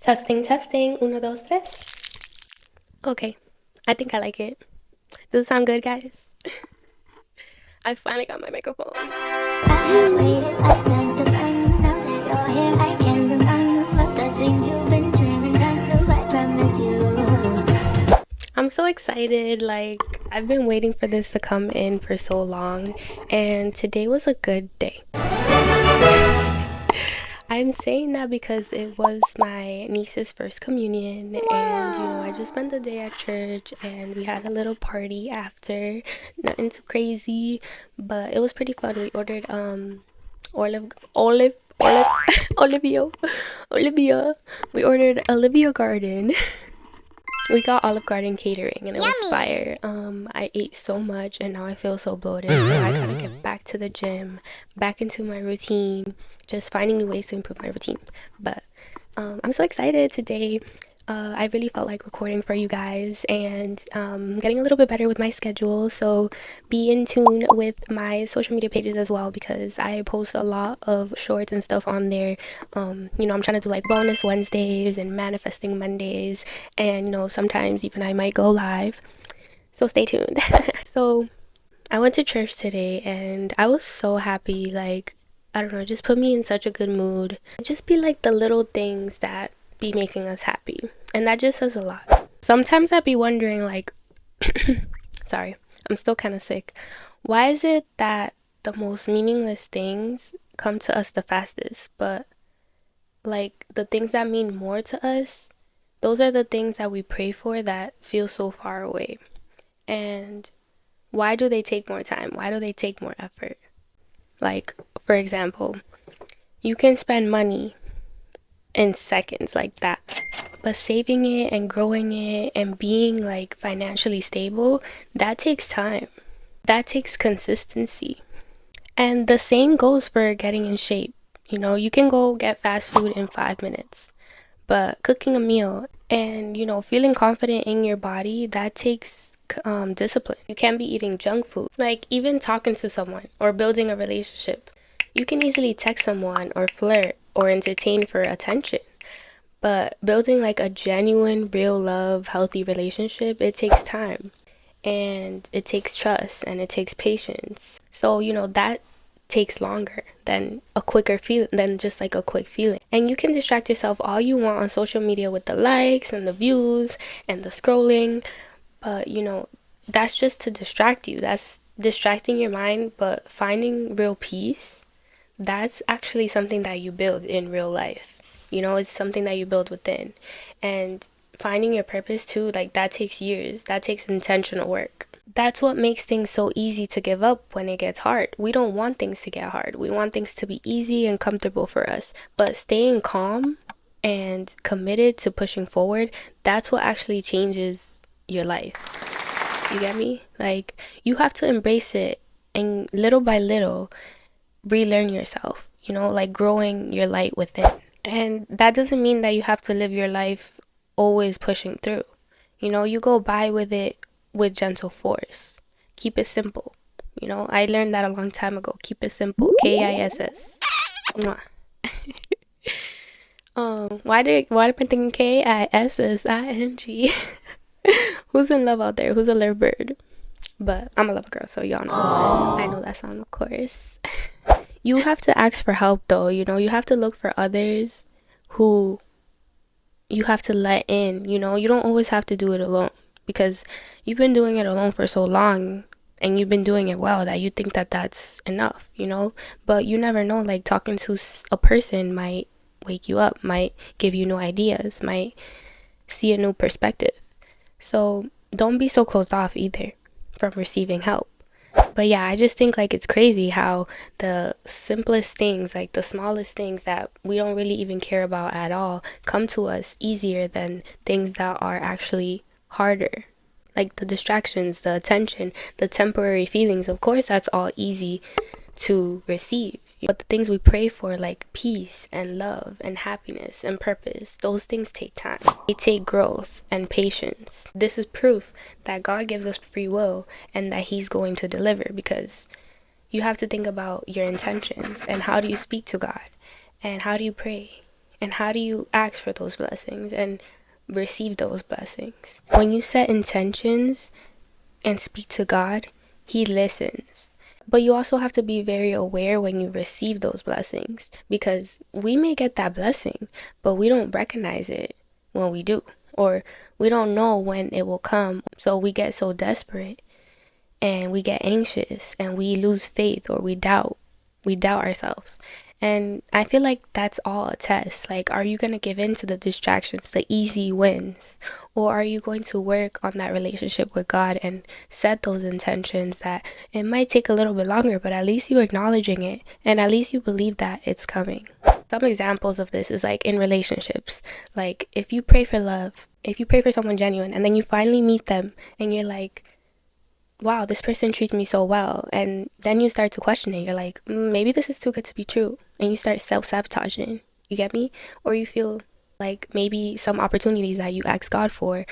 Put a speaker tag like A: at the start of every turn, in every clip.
A: Testing, testing. Uno, dos, tres. Okay, I think I like it. Does it sound good, guys? I finally got my microphone.
B: I have waited lifetimes to find you. Now that you're here, I can remind you of the things you've been dreaming times to. I promise you.
A: I'm so excited. Like, I've been waiting for this to come in for so long, and today was a good day. I'm saying that because it was my niece's first communion, and I just spent the day at church and we had a little party after. Nothing too crazy, but it was pretty fun. We ordered Olivia. We ordered Olivia Garden. We got Olive Garden catering and it was fire. I ate so much and now I feel so bloated, so I gotta get back to the gym, back into my routine, just finding new ways to improve my routine. But I'm so excited today. I really felt like recording for you guys and getting a little bit better with my schedule. So be in tune with my social media pages as well, because I post a lot of shorts and stuff on there. I'm trying to do like Wellness Wednesdays and Manifesting Mondays, and sometimes even I might go live. So stay tuned. So I went to church today and I was so happy. Like, I don't know, it just put me in such a good mood. It just be like the little things that be making us happy, and that just says a lot. Sometimes I'd be wondering, like, sorry, I'm still kind of sick. Why is it that the most meaningless things come to us the fastest, but like the things that mean more to us, those are the things that we pray for that feel so far away? And why do they take more time? Why do they take more effort? Like, for example, you can spend money in seconds like that, but saving it and growing it and being like financially stable, that takes time. That takes consistency. And the same goes for getting in shape. You can go get fast food in 5 minutes, but cooking a meal and feeling confident in your body, that takes discipline. You can't be eating junk food. Like, even talking to someone or building a relationship, you can easily text someone or flirt or entertain for attention, but building like a genuine, real love, healthy relationship, it takes time and it takes trust and it takes patience. So that takes longer than a quicker feel than just like a quick feeling. And you can distract yourself all you want on social media with the likes and the views and the scrolling, but that's just to distract you. That's distracting your mind. But finding real peace, that's actually something that you build in real life. It's something that you build within. And finding your purpose too, like, that takes years. That takes intentional work. That's what makes things so easy to give up when it gets hard. We don't want things to get hard. We want things to be easy and comfortable for us. But staying calm and committed to pushing forward, that's what actually changes your life. You get me? Like, you have to embrace it and little by little relearn yourself, like growing your light within. And that doesn't mean that you have to live your life always pushing through. You go by with it with gentle force. Keep it simple. I learned that a long time ago. Keep it simple. KISS. Mwah. Why am I thinking KISSING? Who's in love out there? Who's a love bird? But I'm a love girl, so y'all know. I know that song, of course. You have to ask for help though. You have to look for others who you have to let in. You don't always have to do it alone, because you've been doing it alone for so long and you've been doing it well that you think that that's enough. But you never know, like, talking to a person might wake you up, might give you new ideas, might see a new perspective. So don't be so closed off either from receiving help. But yeah, I just think, like, it's crazy how the simplest things, like the smallest things that we don't really even care about at all, come to us easier than things that are actually harder. Like the distractions, the attention, the temporary feelings. Of course, that's all easy to receive. But the things we pray for, like peace and love and happiness and purpose, those things take time. They take growth and patience. This is proof that God gives us free will and that He's going to deliver, because you have to think about your intentions and how do you speak to God and how do you pray And how do you ask for those blessings and receive those blessings? When you set intentions and speak to God, He listens. But you also have to be very aware when you receive those blessings, because we may get that blessing, but we don't recognize it when we do, or we don't know when it will come. So we get so desperate and we get anxious and we lose faith, or we doubt ourselves. And I feel like that's all a test. Like, are you going to give in to the distractions, the easy wins? Or are you going to work on that relationship with God and set those intentions that it might take a little bit longer, but at least you're acknowledging it and at least you believe that it's coming? Some examples of this is like in relationships. Like, if you pray for love, if you pray for someone genuine and then you finally meet them and you're like, wow, this person treats me so well. And then you start to question it. You're like, maybe this is too good to be true. And you start self-sabotaging. You get me? Or you feel like maybe some opportunities that you ask God for,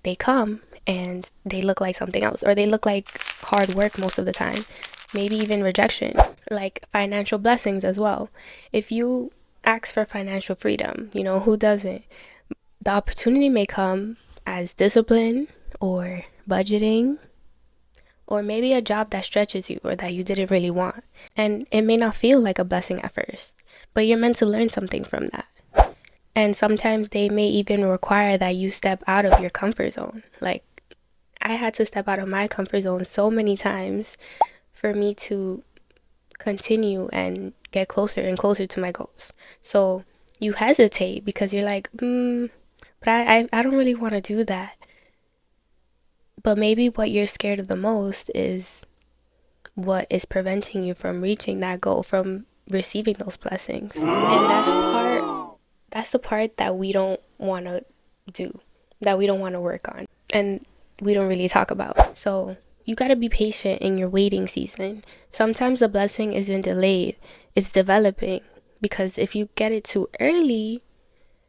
A: they come and they look like something else. Or they look like hard work most of the time. Maybe even rejection. Like financial blessings as well. If you ask for financial freedom, who doesn't? The opportunity may come as discipline or budgeting, or maybe a job that stretches you or that you didn't really want. And it may not feel like a blessing at first, but you're meant to learn something from that. And sometimes they may even require that you step out of your comfort zone. Like, I had to step out of my comfort zone so many times for me to continue and get closer and closer to my goals. So you hesitate because you're like, but I don't really want to do that. But maybe what you're scared of the most is what is preventing you from reaching that goal, from receiving those blessings. And that's the part that we don't want to do, that we don't want to work on, and we don't really talk about. So you got to be patient in your waiting season. Sometimes the blessing isn't delayed, it's developing. Because if you get it too early,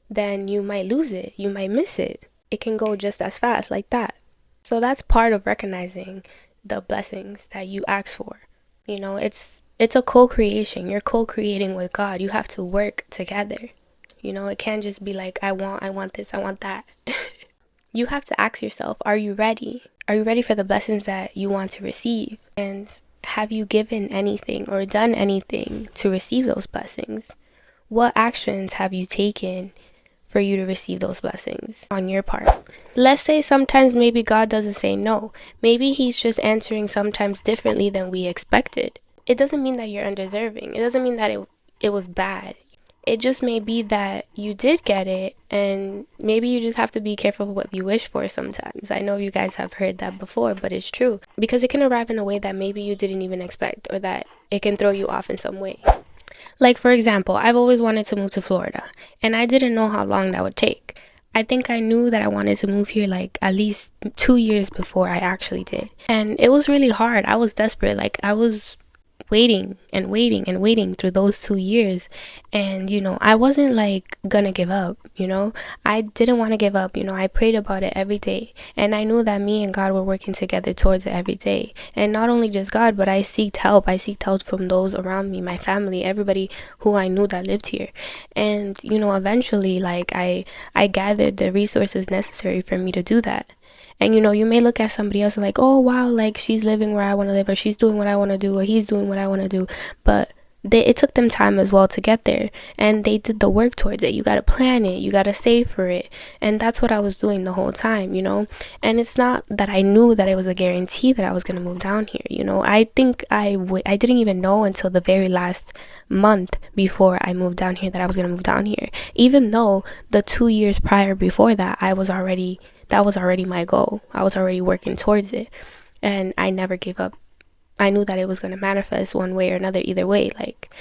A: then you might lose it, you might miss it. It can go just as fast like that. So that's part of recognizing the blessings that you ask for. It's a co-creation. You're co-creating with God. You have to work together. It can't just be like, I want this, I want that. You have to ask yourself, are you ready? Are you ready for the blessings that you want to receive? And have you given anything or done anything to receive those blessings? What actions have you taken for you to receive those blessings on your part? Let's say sometimes maybe God doesn't say no. Maybe He's just answering sometimes differently than we expected. It doesn't mean that you're undeserving. It doesn't mean that it was bad. It just may be that you did get it, and maybe you just have to be careful with what you wish for sometimes. I know you guys have heard that before, but it's true. Because it can arrive in a way that maybe you didn't even expect, or that it can throw you off in some way. Like, for example, I've always wanted to move to Florida, and I didn't know how long that would take. I think I knew that I wanted to move here like at least 2 years before I actually did. And it was really hard. I was desperate. Like, I was waiting and waiting and waiting through those 2 years. And, I wasn't like gonna give up, I didn't want to give up. I prayed about it every day. And I knew that me and God were working together towards it every day. And not only just God, but I seeked help. I seeked help from those around me, my family, everybody who I knew that lived here. And, eventually, like, I gathered the resources necessary for me to do that. And, you may look at somebody else and like, oh, wow, like, she's living where I want to live, or she's doing what I want to do, or he's doing what I want to do. But it took them time as well to get there. And they did the work towards it. You got to plan it. You got to save for it. And that's what I was doing the whole time, And it's not that I knew that it was a guarantee that I was going to move down here, I think I didn't even know until the very last month before I moved down here that I was going to move down here. Even though the 2 years prior before that, that was already my goal. I was already working towards it, and I never gave up. I knew that it was going to manifest one way or another, either way, like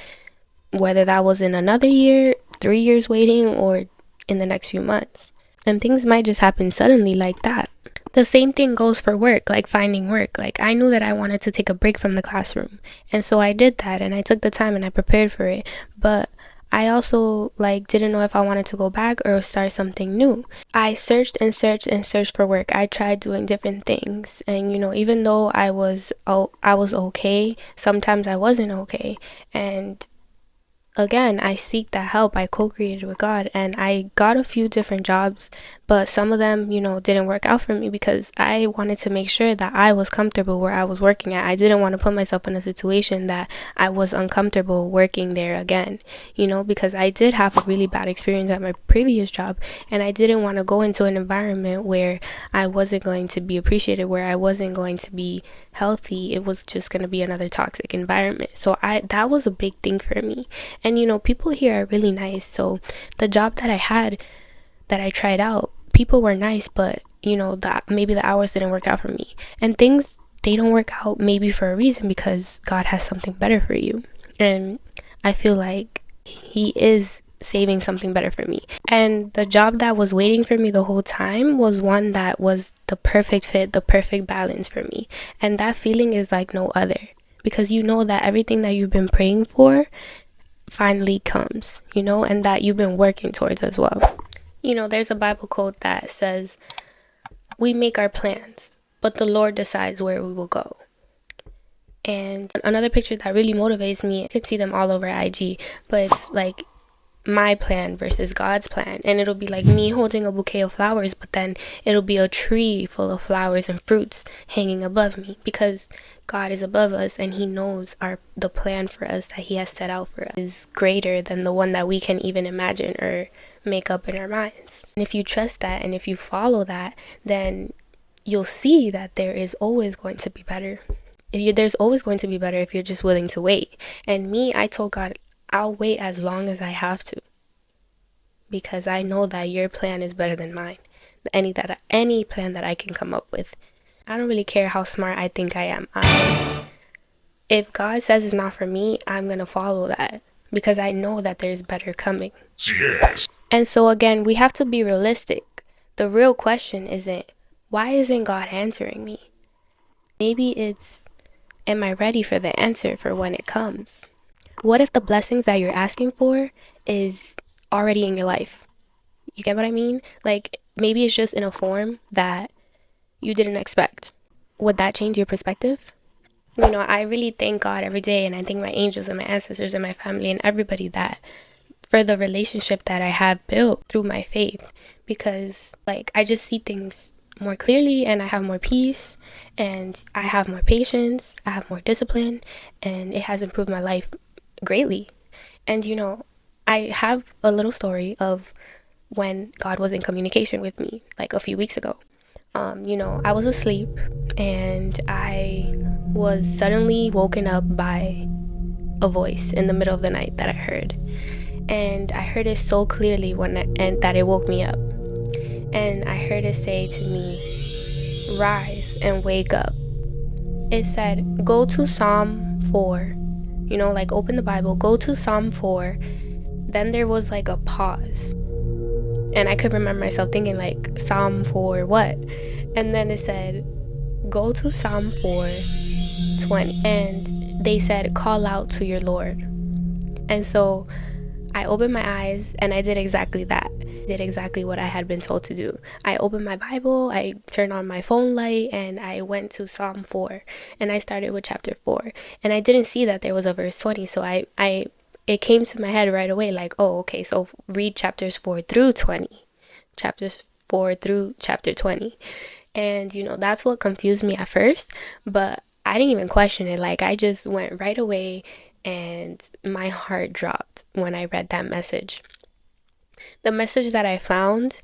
A: whether that was in another year, 3 years waiting, or in the next few months. And things might just happen suddenly like that. The same thing goes for work, like finding work. Like, I knew that I wanted to take a break from the classroom, and so I did that, and I took the time and I prepared for it. But I also didn't know if I wanted to go back or start something new. I searched and searched and searched for work. I tried doing different things, and even though I was okay, sometimes I wasn't okay. And again, I seek that help. I co-created with God, and I got a few different jobs, but some of them, didn't work out for me because I wanted to make sure that I was comfortable where I was working at. I didn't want to put myself in a situation that I was uncomfortable working there again, because I did have a really bad experience at my previous job, and I didn't want to go into an environment where I wasn't going to be appreciated, where I wasn't going to be healthy. It was just going to be another toxic environment. So that was a big thing for me. And people here are really nice. So the job that I had, that I tried out, people were nice, but that maybe the hours didn't work out for me. And things, they don't work out maybe for a reason, because God has something better for you. And I feel like he is saving something better for me. And the job that was waiting for me the whole time was one that was the perfect fit, the perfect balance for me. And that feeling is like no other, because you know that everything that you've been praying for finally comes, and that you've been working towards as well. There's a Bible quote that says, "We make our plans, but the Lord decides where we will go." And another picture that really motivates me, you can see them all over IG, but it's like my plan versus God's plan. And it'll be like me holding a bouquet of flowers, but then it'll be a tree full of flowers and fruits hanging above me, because God is above us, and he knows the plan for us that he has set out for us is greater than the one that we can even imagine or make up in our minds. And if you trust that, and if you follow that, then you'll see that there is always going to be better. There's always going to be better if you're just willing to wait. And me, I told God, I'll wait as long as I have to, because I know that your plan is better than mine. Any plan that I can come up with. I don't really care how smart I think I am. If God says it's not for me, I'm going to follow that, because I know that there's better coming. Yes. And so again, we have to be realistic. The real question isn't, why isn't God answering me? Maybe it's, am I ready for the answer for when it comes? What if the blessings that you're asking for is already in your life? You get what I mean? Like, maybe it's just in a form that you didn't expect. Would that change your perspective? I really thank God every day, and I thank my angels and my ancestors and my family and everybody that for the relationship that I have built through my faith, because I just see things more clearly, and I have more peace, and I have more patience, I have more discipline, and it has improved my life greatly. And I have a little story of when God was in communication with me a few weeks ago. I was asleep, and I was suddenly woken up by a voice in the middle of the night that I heard. And I heard it so clearly and that it woke me up. And I heard it say to me, "Rise and wake up." It said, go to Psalm 4. Open the Bible, go to Psalm 4. Then there was a pause. And I could remember myself thinking Psalm 4 what? And then it said, go to Psalm 4:20. And they said, call out to your Lord. And so I opened my eyes, and I did exactly that. Did exactly what I had been told to do. I opened my Bible, I turned on my phone light, and I went to Psalm 4. And I started with chapter 4. And I didn't see that there was a verse 20, so it came to my head right away, oh, okay, so read chapters 4 through 20. Chapters 4 through chapter 20. And, that's what confused me at first, but I didn't even question it. I just went right away, and my heart dropped when I read that message. The message that I found,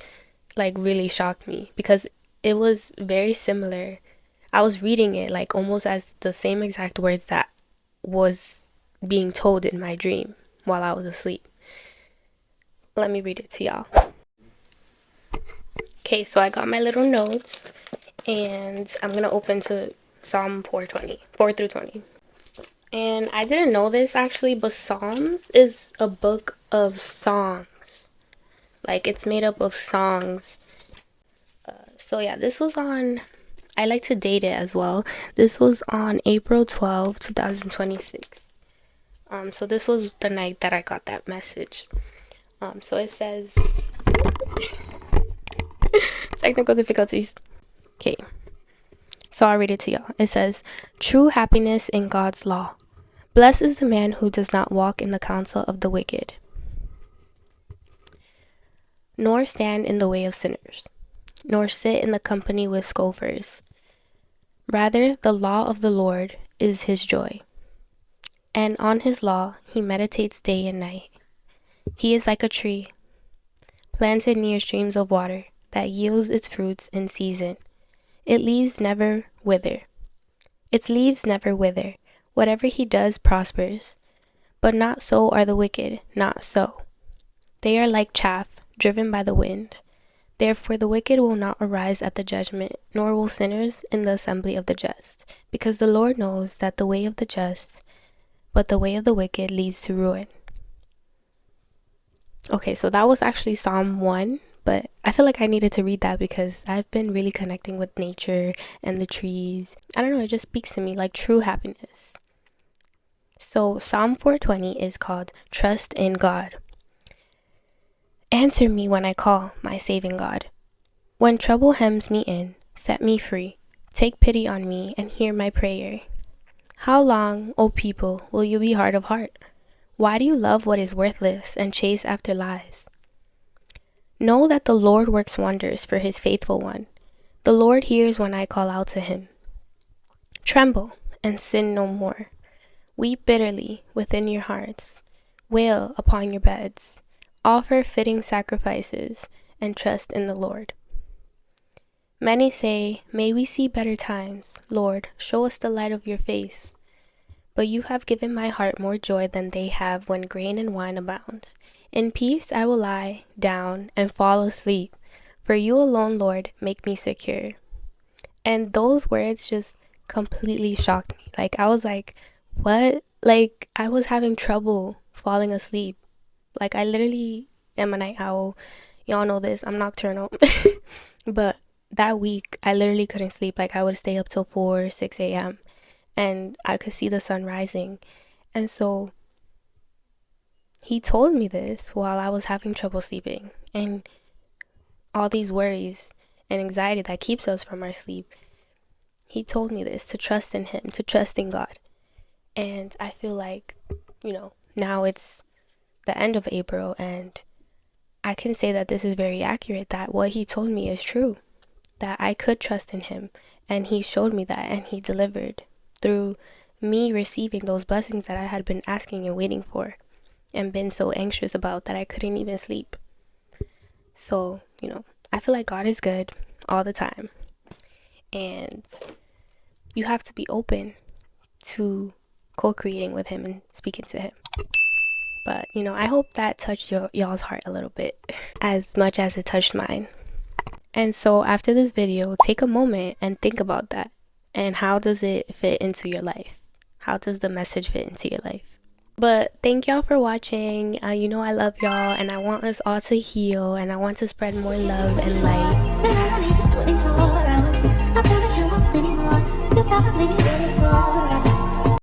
A: really shocked me, because it was very similar. I was reading it, almost as the same exact words that was being told in my dream while I was asleep. Let me read it to y'all. Okay, so I got my little notes, and I'm going to open to Psalm 4 through 20. And I didn't know this actually, but Psalms is a book of songs. It's made up of songs. So yeah, this was on, I like to date it as well. This was on April 12, 2026. So this was the night that I got that message. So it says, technical difficulties. Okay, so I'll read it to y'all. It says, true happiness in God's law. Blessed is the man who does not walk in the counsel of the wicked, nor stand in the way of sinners, nor sit in the company with scoffers. Rather, the law of the Lord is his joy, and on his law he meditates day and night. He is like a tree planted near streams of water that yields its fruits in season. Its leaves never wither. Whatever he does prospers. But not so are the wicked, not so. They are like chaff driven by the wind. Therefore the wicked will not arise at the judgment, nor will sinners in the assembly of the just. Because the Lord knows that the way of the just, but the way of the wicked leads to ruin. Okay, so that was actually Psalm 1, but I feel like I needed to read that because I've been really connecting with nature and the trees. I don't know, it just speaks to me like true happiness. So Psalm 420 is called Trust in God. Answer me when I call, my saving God. When trouble hems me in, set me free. Take pity on me and hear my prayer. How long, O people, will you be hard of heart? Why do you love what is worthless and chase after lies? Know that the Lord works wonders for his faithful one. The Lord hears when I call out to him. Tremble and sin no more. Weep bitterly within your hearts. Wail upon your beds. Offer fitting sacrifices and trust in the Lord. Many say, may we see better times. Lord, show us the light of your face. But you have given my heart more joy than they have when grain and wine abound. In peace I will lie down and fall asleep, for you alone, Lord, make me secure. And those words just completely shocked me. Like, I was like, what? Like, I was having trouble falling asleep. Like, I literally am a night owl. Y'all know this. I'm nocturnal. But that week, I literally couldn't sleep. Like, I would stay up till 4, 6 a.m. and I could see the sun rising. And so he told me this while I was having trouble sleeping, and all these worries and anxiety that keeps us from our sleep. He told me this, to trust in him, to trust in God. And I feel like, now it's the end of April, and I can say that this is very accurate, that what he told me is true, that I could trust in him, and he showed me that, and he delivered through me receiving those blessings that I had been asking and waiting for and been so anxious about that I couldn't even sleep. So, I feel like God is good all the time, and you have to be open to co-creating with him and speaking to him. But, I hope that touched y'all's heart a little bit as much as it touched mine. And so after this video, take a moment and think about that. And how does it fit into your life? How does the message fit into your life? But thank y'all for watching. I love y'all, and I want us all to heal, and I want to spread more love and light.